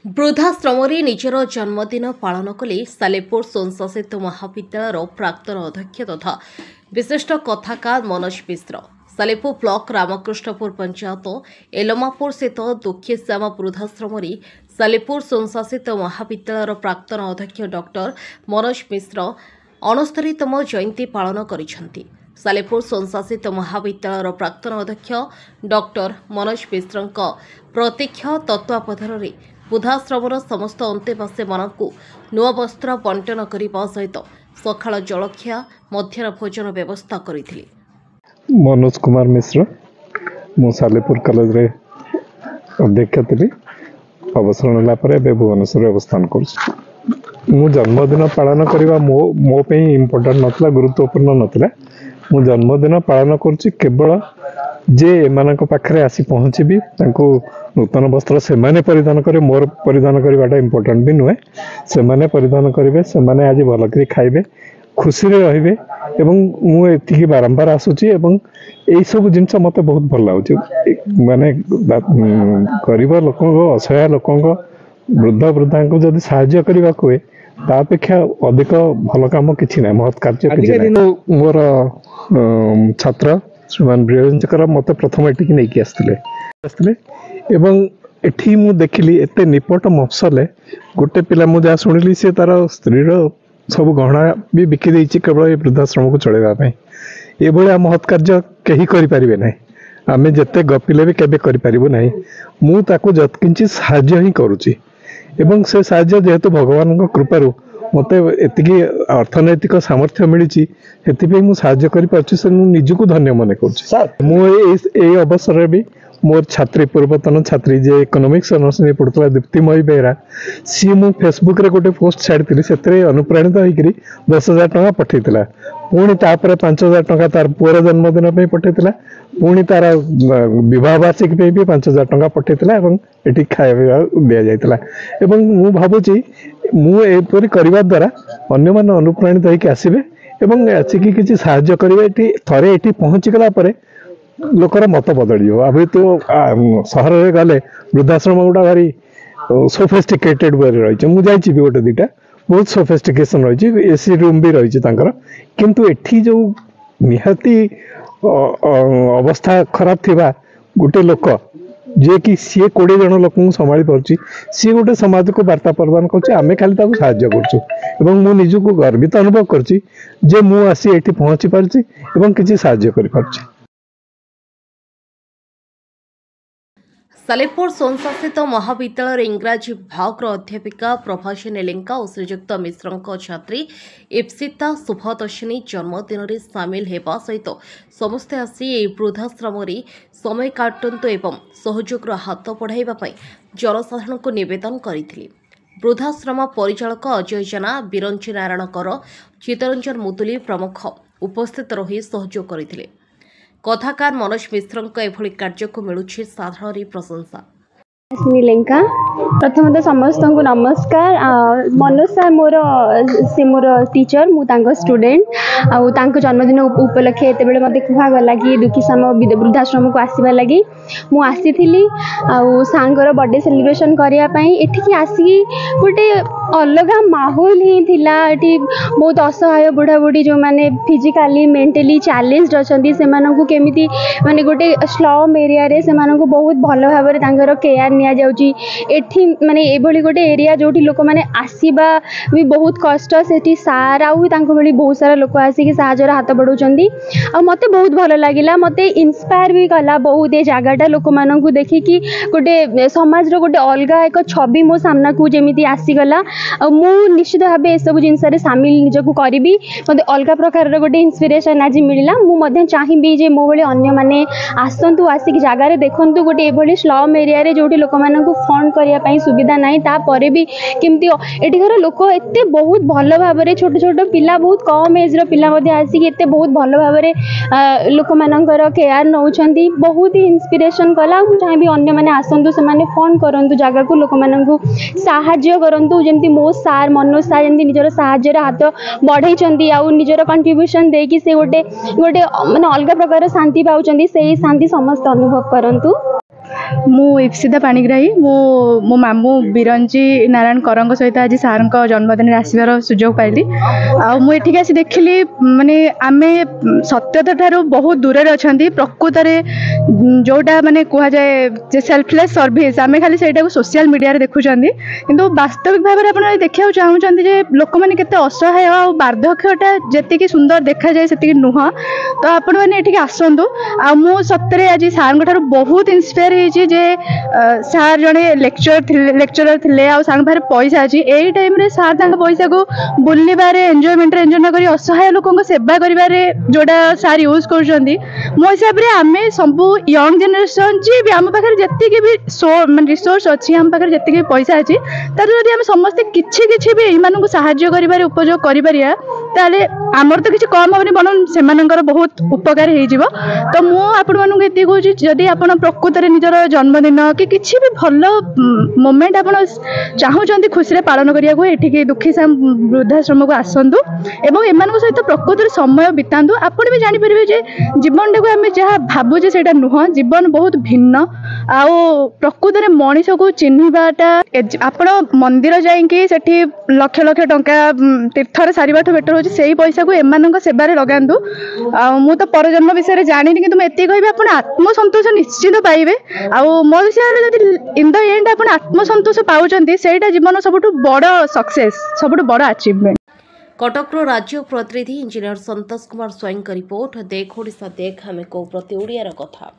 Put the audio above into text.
वृद्धाश्रम निजर जन्मदिन पालन कले सालेपुर स्वयंशासित महाविद्यालय प्राक्तन अध्यक्ष तथा विशिष्ट कथाकार मनोज मिश्र। सालेपुर ब्लॉक रामकृष्णपुर पंचायत एलमापुर स्थित दुखीश्याम वृद्धाश्रम सालेपुर स्वयंशासित महाविद्यालय प्राक्तन अध्यक्ष डॉक्टर मनोज मिश्र 69तम जयंती पालन करिसेंती। सालेपुर स्वयंशासित महाविद्यालय प्राक्तन अध्यक्ष डॉक्टर मनोज मिश्र प्रत्यक्ष तत्वावधान वृद्धाश्रमर समस्त अंतेवासी मानू नुआ वस्त्र बंटन करने सहित सकाळ जलखिया मध्याह्न भोजन व्यवस्था करथिले। मनोज कुमार मिश्र मु सालेपुर कॉलेज रे अध्यक्ष थी। अवसर नाला भुवनेश्वर अवस्थान कर जन्मदिन पालन करने मो पे इम्पोर्टाट नाला गुरुत्वपूर्ण नाला। मु जन्मदिन पालन करुच्ची केवल जे एमान पाखे आसी पहुँची नूतन वस्त्र से परिधान करे मोर परिधान करवाटा इम्पोर्टाट भी नुहे। से परिधान करेंगे से आज भलक खाइबे खुशी रे मुझे बारंबार आसूची यही सब जिनस मत बहुत भल लगुच। माने गरीब लोक असहाय लोक वृद्ध वृद्धा को जब साहाय्य करने को हुए तापेक्षा अधिक भल कम कि ना महत् कार्य मोर छात्र श्रीमान ब्रियंकर मत प्रथम एटिक नहीं आसते एठी मु देखिली एते निपट मफसले गोटे पिला मु जहाँ शुणिली सी तार स्त्रीर सब गहना भी बिकी देछि केवल वृद्धाश्रम को चलैबा ये महत् कार्य कहीं करें ना। आम जिते गपिले भी केबे करिपारिबो नाही। मु ताको जतकिंची साहाय्य ही करूची एवं से साहाय्य जेहेतु भगवान कृपारू मते एतिकी अर्थनैतिक सामर्थ्य मिली से साहाय्य कर निजको धन्य मन कर। अवसर भी मोर छात्री पूर्वतन छात्री जे इकोनॉमिक्स ऑनर्स में पढ़ुला दीप्तिमयी बेहरा सी मु फेसबुक रे गोटे पोस्ट छाड़ी से अनुप्राणित होकर 10,000 टंका पठेला। पुणी तापर 5,000 टंका तार पुअर जन्मदिन पे पठेला। पुणी तार विवाह वार्षिक पे भी 5,000 टंका पठेला एटी खाଇବା दिया जाइतला। मु भाबुची मु एपरि करबा द्वारा अन्य मान अनुप्राणित होकर आसीबे एवं आसिकी किछि साहाय्य करिवे। थरे एटी पहुंची गला परे लोकर मत बदल। अभी तो सहर में गले वृद्धाश्रम गुड़ा भारी सोफिस्टिकेटेड वे रही मुझे गोटे दीटा बहुत सोफिस्टिकेशन रही एसी रूम भी रही किंतु एठी जो निहाती अवस्था खराब थिबा गोटे लोक जे कि सी 20 जन लोक संभाली पार्ची सी गोटे समाज को वार्ता प्रदान कर खाली साहाय्य कर निजको गर्वित अनुभव करची जे मु आसी एठी पहुंची पारची एवं किछि साहाय्य करि पारची। सालेपुर स्वयंशासित महाविद्यालय इंग्राजी विभाग अध्यापिका प्रभासिनी लेंका और श्रीजुक्त मिश्र छात्री इप्सिता शुभदर्शिनी जन्मदिन में सामिल होगा सहित समस्ते आसी वृद्धाश्रम समय काटतु एवं सहयोग हाथ बढ़ाइबा जनसाधारण को निवेदन करथिले। वृद्धाश्रम परिचालक अजय जेना, बिरंची नारायण कर, चितरंजन मुदुली प्रमुख उपस्थित रही सहयोग करथिले। कथाकार मनोज मिश्र एभली कार्य को मिलुछि साधारण प्रशंसा। लेंका प्रथम तो समस्त को नमस्कार। मनोज सर मोर टीचर मु स्टूडेंट आउ जन्मदिन उपलक्षे एत बेले मते कहगला कि दुखीश्याम वृद्धाश्रम को आसवा लगी मु आसी आउ सांगर बर्थडे सेलिब्रेशन करने एठिकी आसिकी गोटे अलग माहौल ही थिला। एठी बहुत असहाय बुढ़ा बुढ़ी जो माने फिजिकली मेंटली चैलेंज्ड अछंती से मानकु केमिति माने गोटे स्लम एरिया रे से मानकु बहुत भल भाव रे तांगर केयर निया जाउची। एठी माने एभली गोटे एरिया जोठी लोक माने आसीबा भी बहुत कष्ट सेठी सार आउ तांको भली बहुत सारा लोक आसी साहाଯ୍ୟ हाथ बढ़ाउछंती आ मते बहुत भल लागिला। मते इंस्पायर भी कला बहुत ए जागाटा लोक मानकु देखि कि गोटे समाज रो गोटे अलगा एक छवि मो सामना को जेमिति आसी गला आ मु निश्चित भाबे ए सब जिंस रे शामिल निजको करिबी। मते अलगा प्रकार रो गोटे इंस्पिरेशन आज मिलिला। मु मध्य चाहिबी जे मो भली अन्य माने आसंतु आसी जागा रे देखंतु गोटे एभली स्लम एरिया रे जोठी लोक मानकु फंड करिया पई सुविधा नाही ता परे भी केमती एठिकर लोक एते बहुत भल भाव रे छोट छोट पिला बहुत कम एज रो पिला मध्ये आसी एते बहुत भल भाव रे लोक मानकर केयर नउछंती बहुत ही इंस्पिरेशन कला। मु चाहिबी अन्य माने आसंतु से माने फंड करंतु जागा को लोक मानकु सहाय्य करंतु जेमती मो सार मनोज सार जेमती निजर सहाय्य रे हाथ बढ़ाइछंती आउ निजर कंट्रीब्यूशन देकी से गोटे माने अलग प्रकार शांति पाउछंती सेही शांति समस्त अनुभव करंतु। मु इप्सिता पाणिग्राही मो मामू बिरंजी नारायण करंग सहित आज सार जन्मदिन आसबार सुजोग पाइली आठिक आसी देखिली माने आमे सत्यता ठारू बहुत दूर अच्छा प्रकृत जोटा माने कह जाए सेल्फलेस सर्विस आमे खाली से सोशल मीडिया रे देखुं किंतु वास्तविक भाव में आप देखा चाहूँगी जे लोक मैंने केते असहाय और वार्धक्यटा जी सुंदर देखा जाए से नुह तो आपण मैंने ये आसतु आ मु सतरे आज सार बहुत इन्स्पायर होती जे सार जड़े लेक्चरर थे आर पाखे पैसा अच्छी यही टाइम रे सार पैसा को बुलबारे एंजॉयमेंट एंजॉय न करी असहाय लोक सेवा करिबारे जोड़ा सार यूज कर मो हिसाब से आम सब यंग जेनेरेशन जी भी आम पाखे जी भी रिसोर्स अच्छी आम पाखे जी पैसा अच्छी ताकि आम समस्ते किसी भी यूँ साहाय्य कर उपयोग कर आमर तो किसी कम हेनी बन से बहुत उपकार हो तो मुझे कहूँ जदि आप प्रकृत निजर जन्मदिन कि किसी भी भल मोमेंट आप चाहूँगी खुशी पालन करने को दुखी वृद्धाश्रम को आसतु एवं एम सहित प्रकृत समय बितातु आपड़ भी जानीपर जीवन टाक आम जहाँ भावुचे से नुह जीवन बहुत भिन्न आउ प्रकृत में मनीष को चिन्हवाटा आप मंदिर जाकि लक्ष लक्ष टंका तीर्थर सारिबाठू बेटर हो पैसा को एम सेवार लगातु मु तो परजन्म विषय जानी कि एति कह आप आत्मसंतोष निश्चित पाइबे आउ मो हिसाब से इन द एंड आप आत्मसंतोष पाँच से जीवन सबुठ बड़ सक्सेस सबुठ बड़ अचिवमेंट। कटक राज्य प्रतिनिधि इंजीनियर संतोष कुमार स्वयं का रिपोर्ट देख ओडिशा देख आमे को प्रति ओडियार कथा।